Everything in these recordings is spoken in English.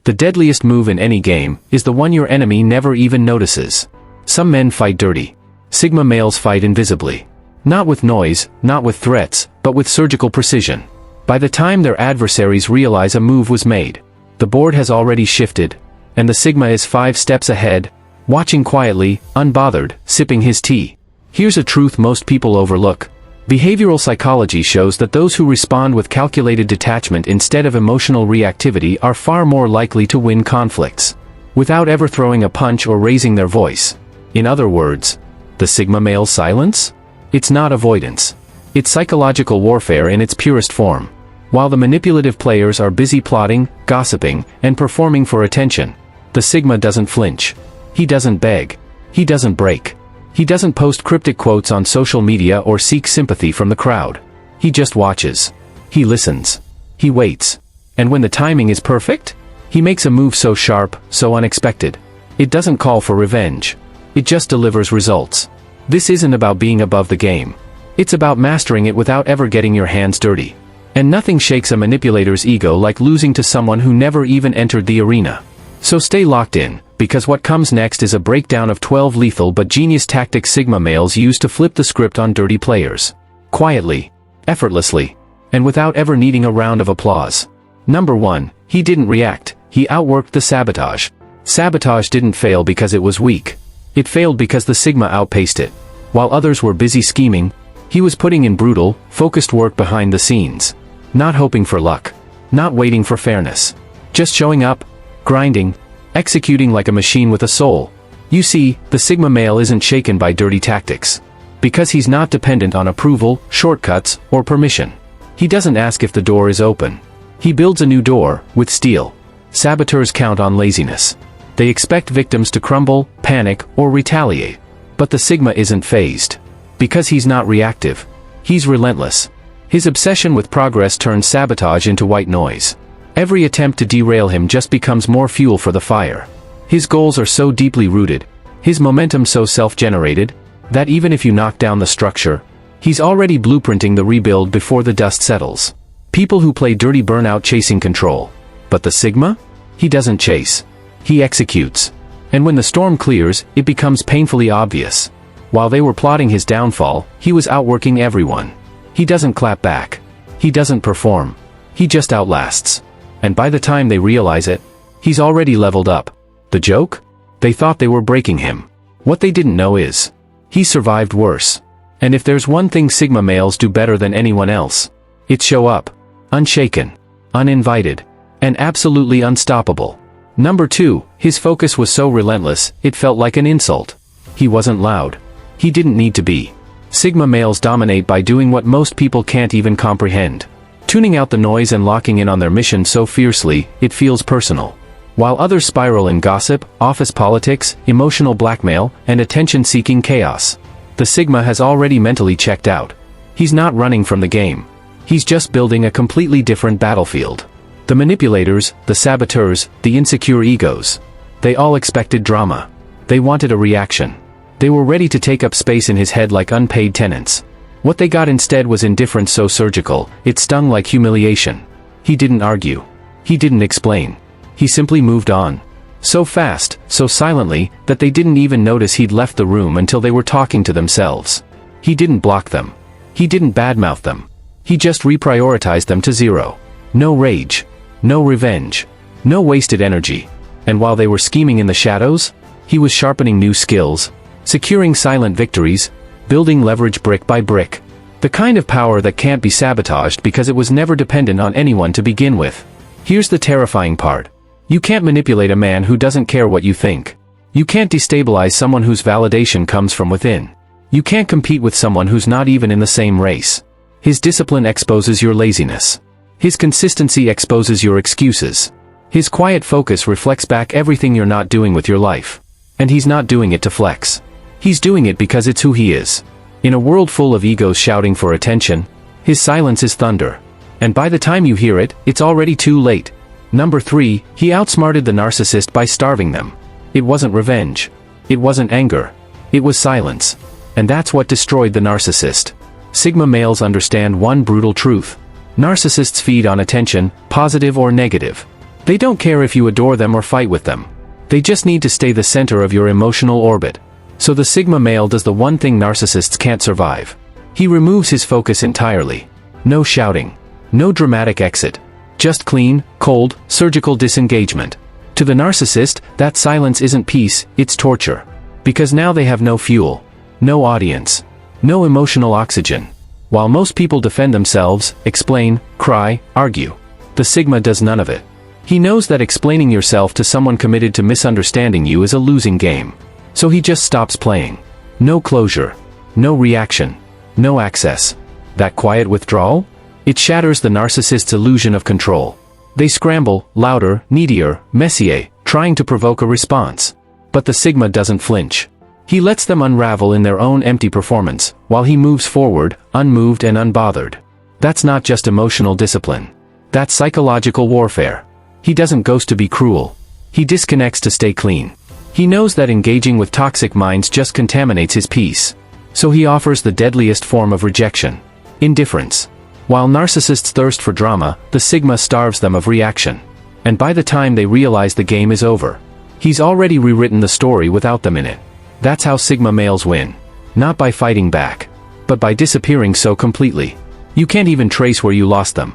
The deadliest move in any game is the one your enemy never even notices. Some men fight dirty. Sigma males fight invisibly. Not with noise, not with threats, but with surgical precision. By the time their adversaries realize a move was made, the board has already shifted, and the Sigma is 5 steps ahead, watching quietly, unbothered, sipping his tea. Here's a truth most people overlook. Behavioral psychology shows that those who respond with calculated detachment instead of emotional reactivity are far more likely to win conflicts, without ever throwing a punch or raising their voice. In other words, the Sigma male's silence? It's not avoidance. It's psychological warfare in its purest form. While the manipulative players are busy plotting, gossiping, and performing for attention, the Sigma doesn't flinch. He doesn't beg. He doesn't break. He doesn't post cryptic quotes on social media or seek sympathy from the crowd. He just watches. He listens. He waits. And when the timing is perfect, he makes a move so sharp, so unexpected. It doesn't call for revenge. It just delivers results. This isn't about being above the game. It's about mastering it without ever getting your hands dirty. And nothing shakes a manipulator's ego like losing to someone who never even entered the arena. So stay locked in, because what comes next is a breakdown of 12 lethal but genius tactics Sigma males use to flip the script on dirty players. Quietly, effortlessly, and without ever needing a round of applause. Number 1, he didn't react, he outworked the sabotage. Sabotage didn't fail because it was weak. It failed because the Sigma outpaced it. While others were busy scheming, he was putting in brutal, focused work behind the scenes. Not hoping for luck. Not waiting for fairness. Just showing up, grinding, executing like a machine with a soul. You see, the Sigma male isn't shaken by dirty tactics. Because he's not dependent on approval, shortcuts, or permission. He doesn't ask if the door is open. He builds a new door, with steel. Saboteurs count on laziness. They expect victims to crumble, panic, or retaliate. But the Sigma isn't fazed. Because he's not reactive. He's relentless. His obsession with progress turns sabotage into white noise. Every attempt to derail him just becomes more fuel for the fire. His goals are so deeply rooted, his momentum so self-generated, that even if you knock down the structure, he's already blueprinting the rebuild before the dust settles. People who play dirty burn out chasing control. But the Sigma? He doesn't chase. He executes. And when the storm clears, it becomes painfully obvious. While they were plotting his downfall, he was outworking everyone. He doesn't clap back. He doesn't perform. He just outlasts. And by the time they realize it, he's already leveled up. The joke? They thought they were breaking him. What they didn't know is, he survived worse. And if there's one thing Sigma males do better than anyone else, it's show up. Unshaken. Uninvited. And absolutely unstoppable. Number 2, his focus was so relentless, it felt like an insult. He wasn't loud. He didn't need to be. Sigma males dominate by doing what most people can't even comprehend. Tuning out the noise and locking in on their mission so fiercely, it feels personal. While others spiral in gossip, office politics, emotional blackmail, and attention-seeking chaos, the Sigma has already mentally checked out. He's not running from the game. He's just building a completely different battlefield. The manipulators, the saboteurs, the insecure egos. They all expected drama. They wanted a reaction. They were ready to take up space in his head like unpaid tenants. What they got instead was indifference so surgical, it stung like humiliation. He didn't argue. He didn't explain. He simply moved on. So fast, so silently, that they didn't even notice he'd left the room until they were talking to themselves. He didn't block them. He didn't badmouth them. He just reprioritized them to zero. No rage. No revenge. No wasted energy. And while they were scheming in the shadows, he was sharpening new skills, securing silent victories, building leverage brick by brick. The kind of power that can't be sabotaged because it was never dependent on anyone to begin with. Here's the terrifying part. You can't manipulate a man who doesn't care what you think. You can't destabilize someone whose validation comes from within. You can't compete with someone who's not even in the same race. His discipline exposes your laziness. His consistency exposes your excuses. His quiet focus reflects back everything you're not doing with your life. And he's not doing it to flex. He's doing it because it's who he is. In a world full of egos shouting for attention, his silence is thunder. And by the time you hear it, it's already too late. Number 3, he outsmarted the narcissist by starving them. It wasn't revenge. It wasn't anger. It was silence. And that's what destroyed the narcissist. Sigma males understand one brutal truth. Narcissists feed on attention, positive or negative. They don't care if you adore them or fight with them. They just need to stay the center of your emotional orbit. So the Sigma male does the one thing narcissists can't survive. He removes his focus entirely. No shouting. No dramatic exit. Just clean, cold, surgical disengagement. To the narcissist, that silence isn't peace, it's torture. Because now they have no fuel. No audience. No emotional oxygen. While most people defend themselves, explain, cry, argue. The Sigma does none of it. He knows that explaining yourself to someone committed to misunderstanding you is a losing game. So he just stops playing. No closure. No reaction. No access. That quiet withdrawal? It shatters the narcissist's illusion of control. They scramble, louder, needier, messier, trying to provoke a response. But the Sigma doesn't flinch. He lets them unravel in their own empty performance, while he moves forward, unmoved and unbothered. That's not just emotional discipline. That's psychological warfare. He doesn't ghost to be cruel. He disconnects to stay clean. He knows that engaging with toxic minds just contaminates his peace. So he offers the deadliest form of rejection. Indifference. While narcissists thirst for drama, the Sigma starves them of reaction. And by the time they realize the game is over, he's already rewritten the story without them in it. That's how Sigma males win. Not by fighting back, but by disappearing so completely. You can't even trace where you lost them.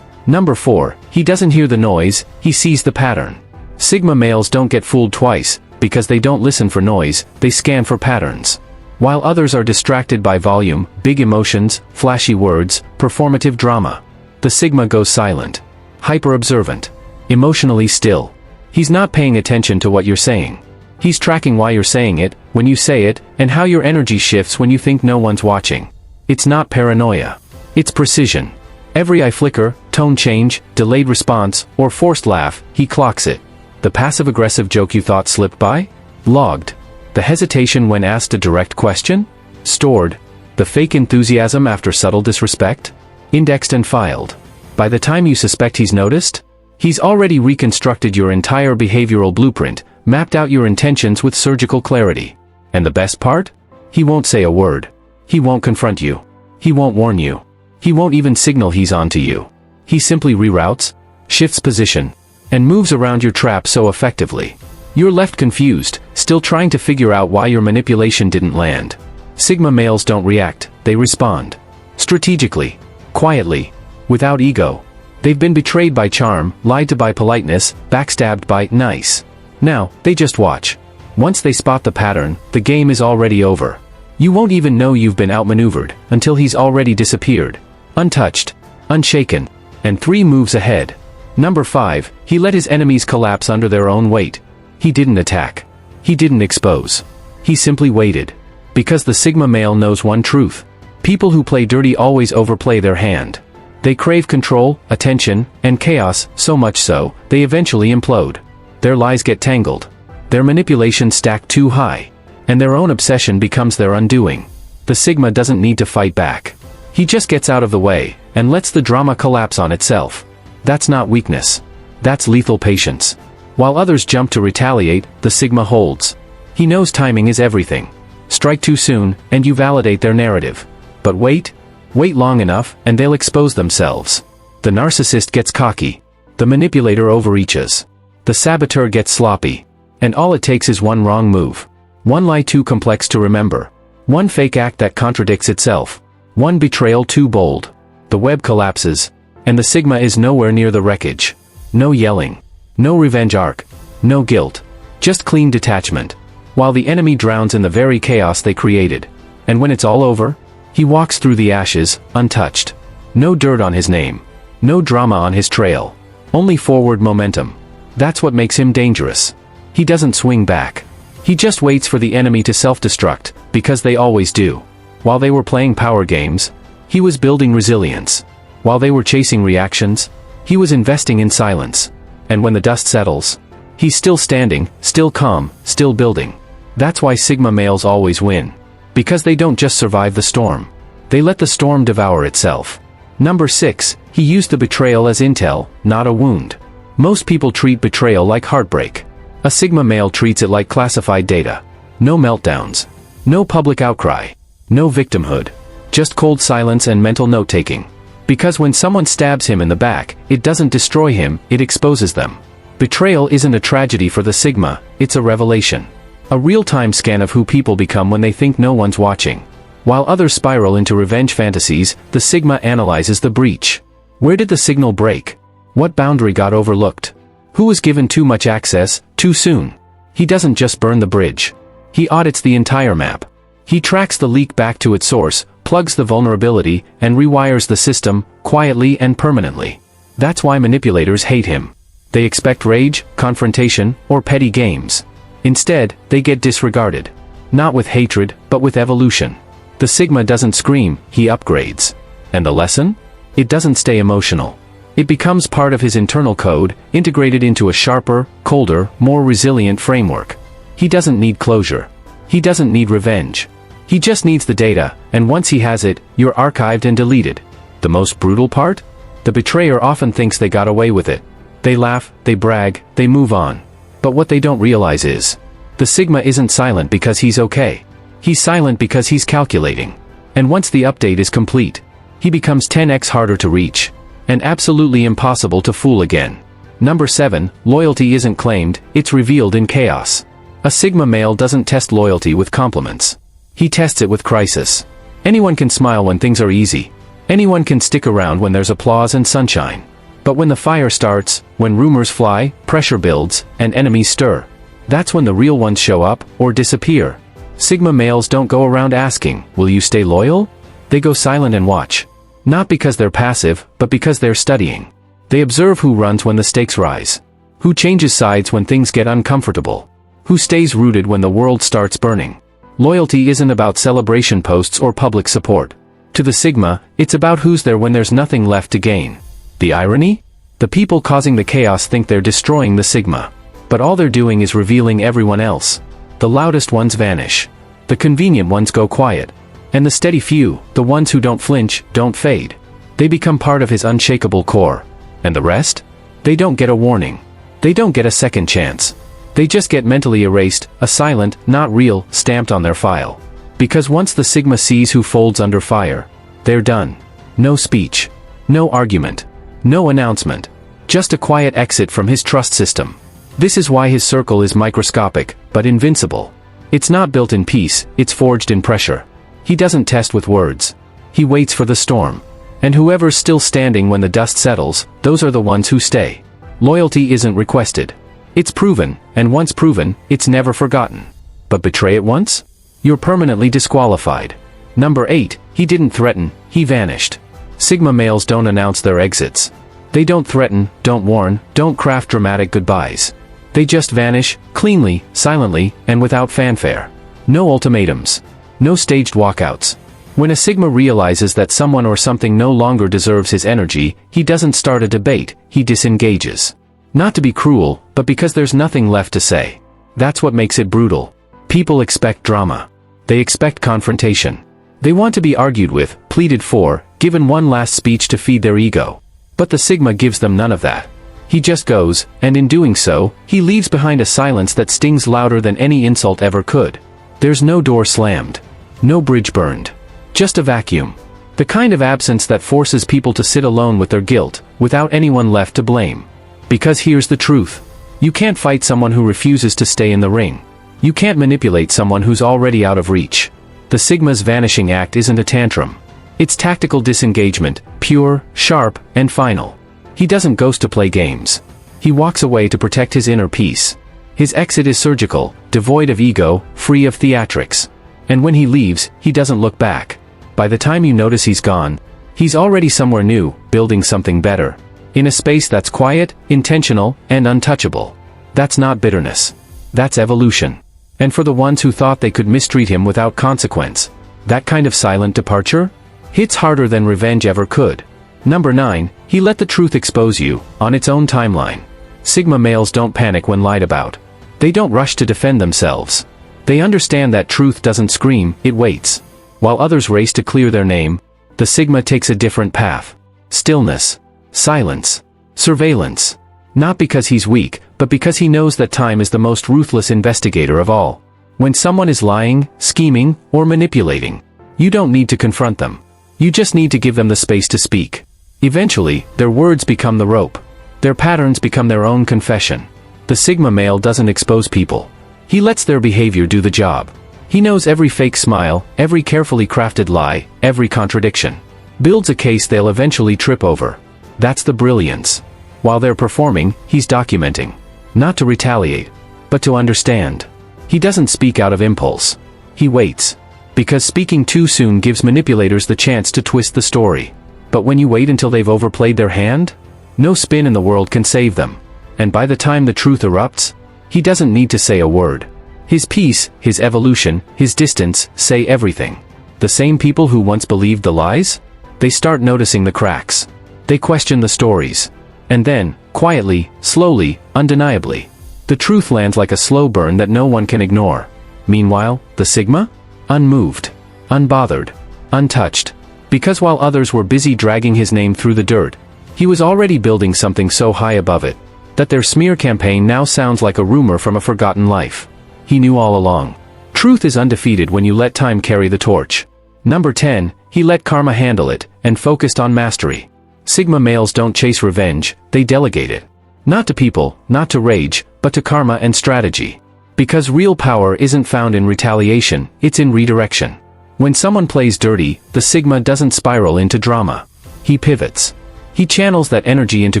Number 4, he doesn't hear the noise, he sees the pattern. Sigma males don't get fooled twice, because they don't listen for noise, they scan for patterns. While others are distracted by volume, big emotions, flashy words, performative drama, the Sigma goes silent. Hyper-observant. Emotionally still. He's not paying attention to what you're saying. He's tracking why you're saying it, when you say it, and how your energy shifts when you think no one's watching. It's not paranoia. It's precision. Every eye flicker, tone change, delayed response, or forced laugh, he clocks it. The passive-aggressive joke you thought slipped by? Logged. The hesitation when asked a direct question? Stored. The fake enthusiasm after subtle disrespect? Indexed and filed. By the time you suspect he's noticed, he's already reconstructed your entire behavioral blueprint, mapped out your intentions with surgical clarity. And the best part? He won't say a word. He won't confront you. He won't warn you. He won't even signal he's on to you. He simply reroutes, shifts position, and moves around your trap so effectively. You're left confused, still trying to figure out why your manipulation didn't land. Sigma males don't react, they respond. Strategically. Quietly. Without ego. They've been betrayed by charm, lied to by politeness, backstabbed by nice. Now, they just watch. Once they spot the pattern, the game is already over. You won't even know you've been outmaneuvered, until he's already disappeared. Untouched. Unshaken. And 3 moves ahead. Number 5, he let his enemies collapse under their own weight. He didn't attack. He didn't expose. He simply waited. Because the Sigma male knows one truth. People who play dirty always overplay their hand. They crave control, attention, and chaos, so much so, they eventually implode. Their lies get tangled. Their manipulation stacked too high. And their own obsession becomes their undoing. The Sigma doesn't need to fight back. He just gets out of the way, and lets the drama collapse on itself. That's not weakness. That's lethal patience. While others jump to retaliate, the Sigma holds. He knows timing is everything. Strike too soon, and you validate their narrative. But wait. Wait long enough, and they'll expose themselves. The narcissist gets cocky. The manipulator overreaches. The saboteur gets sloppy. And all it takes is one wrong move. One lie too complex to remember. One fake act that contradicts itself. One betrayal too bold. The web collapses. And the Sigma is nowhere near the wreckage. No yelling. No revenge arc. No guilt. Just clean detachment. While the enemy drowns in the very chaos they created. And when it's all over, he walks through the ashes, untouched. No dirt on his name. No drama on his trail. Only forward momentum. That's what makes him dangerous. He doesn't swing back. He just waits for the enemy to self-destruct, because they always do. While they were playing power games, he was building resilience. While they were chasing reactions, he was investing in silence. And when the dust settles, he's still standing, still calm, still building. That's why Sigma males always win. Because they don't just survive the storm. They let the storm devour itself. Number 6, he used the betrayal as intel, not a wound. Most people treat betrayal like heartbreak. A Sigma male treats it like classified data. No meltdowns. No public outcry. No victimhood. Just cold silence and mental note-taking. Because when someone stabs him in the back, it doesn't destroy him, it exposes them. Betrayal isn't a tragedy for the Sigma, it's a revelation. A real-time scan of who people become when they think no one's watching. While others spiral into revenge fantasies, the Sigma analyzes the breach. Where did the signal break? What boundary got overlooked? Who was given too much access, too soon? He doesn't just burn the bridge. He audits the entire map. He tracks the leak back to its source, plugs the vulnerability, and rewires the system, quietly and permanently. That's why manipulators hate him. They expect rage, confrontation, or petty games. Instead, they get disregarded. Not with hatred, but with evolution. The Sigma doesn't scream, he upgrades. And the lesson? It doesn't stay emotional. It becomes part of his internal code, integrated into a sharper, colder, more resilient framework. He doesn't need closure. He doesn't need revenge. He just needs the data, and once he has it, you're archived and deleted. The most brutal part? The betrayer often thinks they got away with it. They laugh, they brag, they move on. But what they don't realize is, the Sigma isn't silent because he's okay. He's silent because he's calculating. And once the update is complete, he becomes 10x harder to reach. And absolutely impossible to fool again. Number 7, loyalty isn't claimed, it's revealed in chaos. A Sigma male doesn't test loyalty with compliments. He tests it with crisis. Anyone can smile when things are easy. Anyone can stick around when there's applause and sunshine. But when the fire starts, when rumors fly, pressure builds, and enemies stir, that's when the real ones show up, or disappear. Sigma males don't go around asking, will you stay loyal? They go silent and watch. Not because they're passive, but because they're studying. They observe who runs when the stakes rise. Who changes sides when things get uncomfortable. Who stays rooted when the world starts burning. Loyalty isn't about celebration posts or public support. To the Sigma, it's about who's there when there's nothing left to gain. The irony? The people causing the chaos think they're destroying the Sigma. But all they're doing is revealing everyone else. The loudest ones vanish. The convenient ones go quiet. And the steady few, the ones who don't flinch, don't fade. They become part of his unshakable core. And the rest? They don't get a warning. They don't get a second chance. They just get mentally erased, a silent, not real, stamped on their file. Because once the Sigma sees who folds under fire, they're done. No speech. No argument. No announcement. Just a quiet exit from his trust system. This is why his circle is microscopic, but invincible. It's not built in peace, it's forged in pressure. He doesn't test with words. He waits for the storm. And whoever's still standing when the dust settles, those are the ones who stay. Loyalty isn't requested. It's proven, and once proven, it's never forgotten. But betray it once? You're permanently disqualified. Number 8, he didn't threaten, he vanished. Sigma males don't announce their exits. They don't threaten, don't warn, don't craft dramatic goodbyes. They just vanish, cleanly, silently, and without fanfare. No ultimatums. No staged walkouts. When a Sigma realizes that someone or something no longer deserves his energy, he doesn't start a debate, he disengages. Not to be cruel, but because there's nothing left to say. That's what makes it brutal. People expect drama. They expect confrontation. They want to be argued with, pleaded for, given one last speech to feed their ego. But the Sigma gives them none of that. He just goes, and in doing so, he leaves behind a silence that stings louder than any insult ever could. There's no door slammed. No bridge burned. Just a vacuum. The kind of absence that forces people to sit alone with their guilt, without anyone left to blame. Because here's the truth. You can't fight someone who refuses to stay in the ring. You can't manipulate someone who's already out of reach. The Sigma's vanishing act isn't a tantrum. It's tactical disengagement, pure, sharp, and final. He doesn't ghost to play games. He walks away to protect his inner peace. His exit is surgical, devoid of ego, free of theatrics. And when he leaves, he doesn't look back. By the time you notice he's gone, he's already somewhere new, building something better. In a space that's quiet, intentional, and untouchable. That's not bitterness. That's evolution. And for the ones who thought they could mistreat him without consequence, that kind of silent departure hits harder than revenge ever could. Number 9, he let the truth expose you, on its own timeline. Sigma males don't panic when lied about. They don't rush to defend themselves. They understand that truth doesn't scream, it waits. While others race to clear their name, the Sigma takes a different path. Stillness. Silence. Surveillance. Not because he's weak, but because he knows that time is the most ruthless investigator of all. When someone is lying, scheming, or manipulating, you don't need to confront them. You just need to give them the space to speak. Eventually, their words become the rope. Their patterns become their own confession. The Sigma male doesn't expose people. He lets their behavior do the job. He knows every fake smile, every carefully crafted lie, every contradiction. Builds a case they'll eventually trip over. That's the brilliance. While they're performing, he's documenting. Not to retaliate, but to understand. He doesn't speak out of impulse. He waits. Because speaking too soon gives manipulators the chance to twist the story. But when you wait until they've overplayed their hand, no spin in the world can save them. And by the time the truth erupts, he doesn't need to say a word. His peace, his evolution, his distance, say everything. The same people who once believed the lies? They start noticing the cracks. They question the stories. And then, quietly, slowly, undeniably, the truth lands like a slow burn that no one can ignore. Meanwhile, the Sigma? Unmoved. Unbothered. Untouched. Because while others were busy dragging his name through the dirt, he was already building something so high above it, that their smear campaign now sounds like a rumor from a forgotten life. He knew all along. Truth is undefeated when you let time carry the torch. Number 10, he let karma handle it, and focused on mastery. Sigma males don't chase revenge, they delegate it. Not to people, not to rage, but to karma and strategy. Because real power isn't found in retaliation, it's in redirection. When someone plays dirty, the Sigma doesn't spiral into drama. He pivots. He channels that energy into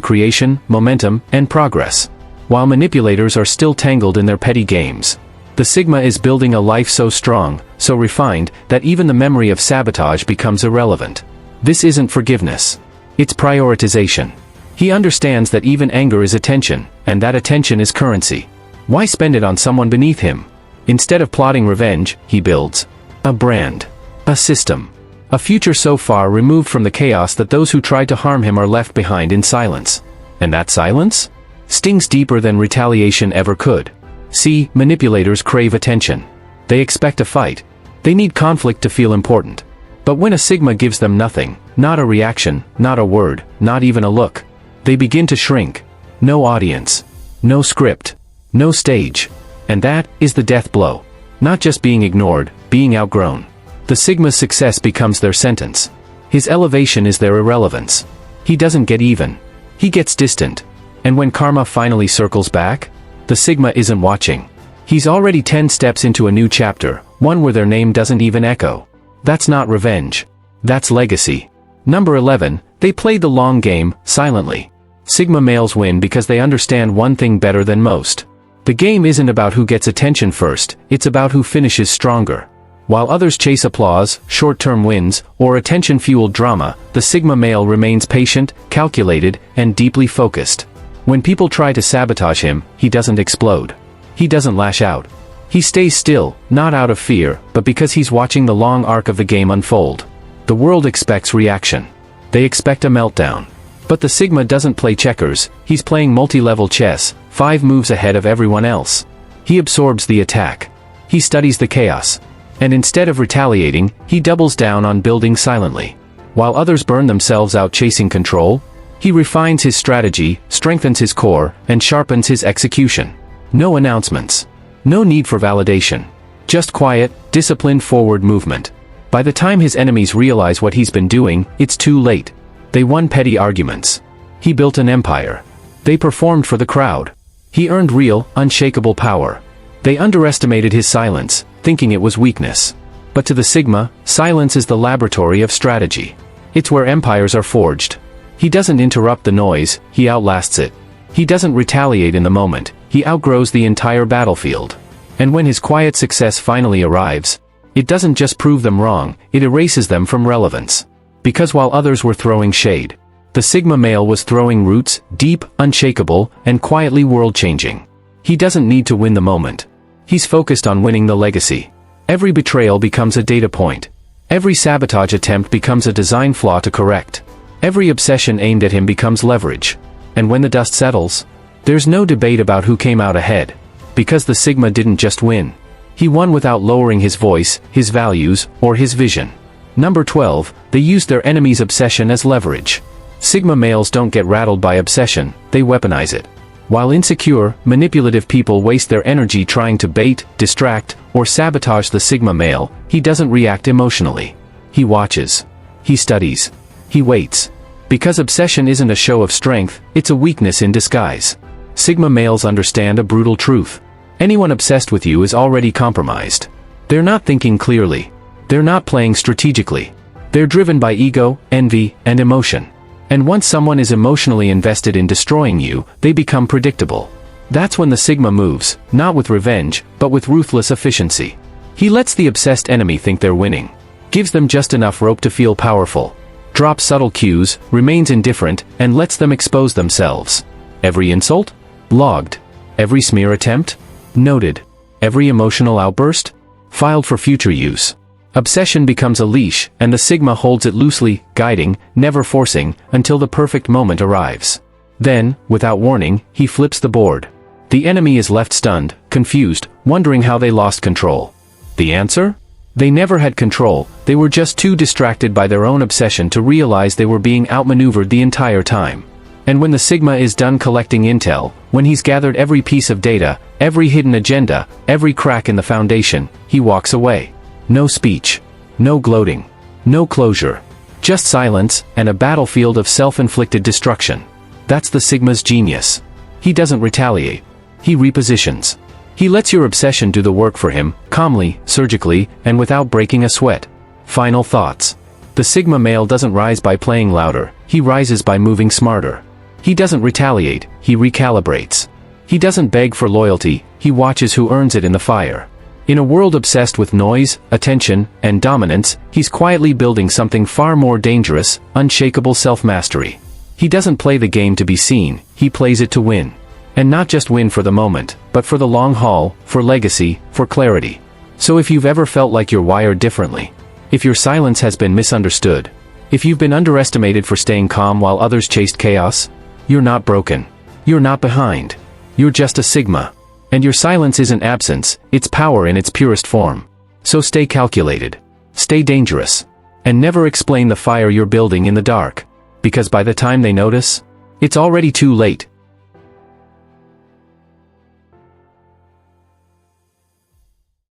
creation, momentum, and progress. While manipulators are still tangled in their petty games, the Sigma is building a life so strong, so refined, that even the memory of sabotage becomes irrelevant. This isn't forgiveness. It's prioritization. He understands that even anger is attention, and that attention is currency. Why spend it on someone beneath him? Instead of plotting revenge, he builds a brand, a system, a future so far removed from the chaos that those who tried to harm him are left behind in silence. And that silence stings deeper than retaliation ever could. See, manipulators crave attention. They expect a fight. They need conflict to feel important. But when a Sigma gives them nothing, not a reaction, not a word, not even a look, they begin to shrink. No audience. No script. No stage. And that is the death blow. Not just being ignored, being outgrown. The Sigma's success becomes their sentence. His elevation is their irrelevance. He doesn't get even. He gets distant. And when karma finally circles back, the Sigma isn't watching. He's already 10 steps into a new chapter, one where their name doesn't even echo. That's not revenge. That's legacy. Number 11, they played the long game, silently. Sigma males win because they understand one thing better than most. The game isn't about who gets attention first, it's about who finishes stronger. While others chase applause, short-term wins, or attention-fueled drama, the Sigma male remains patient, calculated, and deeply focused. When people try to sabotage him, he doesn't explode. He doesn't lash out. He stays still, not out of fear, but because he's watching the long arc of the game unfold. The world expects reaction. They expect a meltdown. But the Sigma doesn't play checkers, he's playing multi-level chess, 5 moves ahead of everyone else. He absorbs the attack. He studies the chaos. And instead of retaliating, he doubles down on building silently. While others burn themselves out chasing control, he refines his strategy, strengthens his core, and sharpens his execution. No announcements. No need for validation. Just quiet, disciplined forward movement. By the time his enemies realize what he's been doing, it's too late. They won petty arguments. He built an empire. They performed for the crowd. He earned real, unshakable power. They underestimated his silence, thinking it was weakness. But to the Sigma, silence is the laboratory of strategy. It's where empires are forged. He doesn't interrupt the noise, he outlasts it. He doesn't retaliate in the moment, he outgrows the entire battlefield. And when his quiet success finally arrives, it doesn't just prove them wrong, it erases them from relevance. Because while others were throwing shade, the Sigma male was throwing roots, deep, unshakable, and quietly world-changing. He doesn't need to win the moment. He's focused on winning the legacy. Every betrayal becomes a data point. Every sabotage attempt becomes a design flaw to correct. Every obsession aimed at him becomes leverage. And when the dust settles, there's no debate about who came out ahead. Because the Sigma didn't just win. He won without lowering his voice, his values, or his vision. Number 12, they used their enemy's obsession as leverage. Sigma males don't get rattled by obsession, they weaponize it. While insecure, manipulative people waste their energy trying to bait, distract, or sabotage the Sigma male, he doesn't react emotionally. He watches. He studies. He waits. Because obsession isn't a show of strength, it's a weakness in disguise. Sigma males understand a brutal truth. Anyone obsessed with you is already compromised. They're not thinking clearly. They're not playing strategically. They're driven by ego, envy, and emotion. And once someone is emotionally invested in destroying you, they become predictable. That's when the Sigma moves, not with revenge, but with ruthless efficiency. He lets the obsessed enemy think they're winning. Gives them just enough rope to feel powerful. Drops subtle cues, remains indifferent, and lets them expose themselves. Every insult? Logged. Every smear attempt? Noted. Every emotional outburst? Filed for future use. Obsession becomes a leash, and the Sigma holds it loosely, guiding, never forcing, until the perfect moment arrives. Then, without warning, he flips the board. The enemy is left stunned, confused, wondering how they lost control. The answer? They never had control, they were just too distracted by their own obsession to realize they were being outmaneuvered the entire time. And when the Sigma is done collecting intel, when he's gathered every piece of data, every hidden agenda, every crack in the foundation, he walks away. No speech. No gloating. No closure. Just silence, and a battlefield of self-inflicted destruction. That's the Sigma's genius. He doesn't retaliate. He repositions. He lets your obsession do the work for him, calmly, surgically, and without breaking a sweat. Final thoughts. The Sigma male doesn't rise by playing louder, he rises by moving smarter. He doesn't retaliate, he recalibrates. He doesn't beg for loyalty, he watches who earns it in the fire. In a world obsessed with noise, attention, and dominance, he's quietly building something far more dangerous, unshakable self-mastery. He doesn't play the game to be seen, he plays it to win. And not just win for the moment, but for the long haul, for legacy, for clarity. So if you've ever felt like you're wired differently, if your silence has been misunderstood, if you've been underestimated for staying calm while others chased chaos, you're not broken. You're not behind. You're just a Sigma. And your silence isn't absence, it's power in its purest form. So stay calculated. Stay dangerous. And never explain the fire you're building in the dark. Because by the time they notice, it's already too late.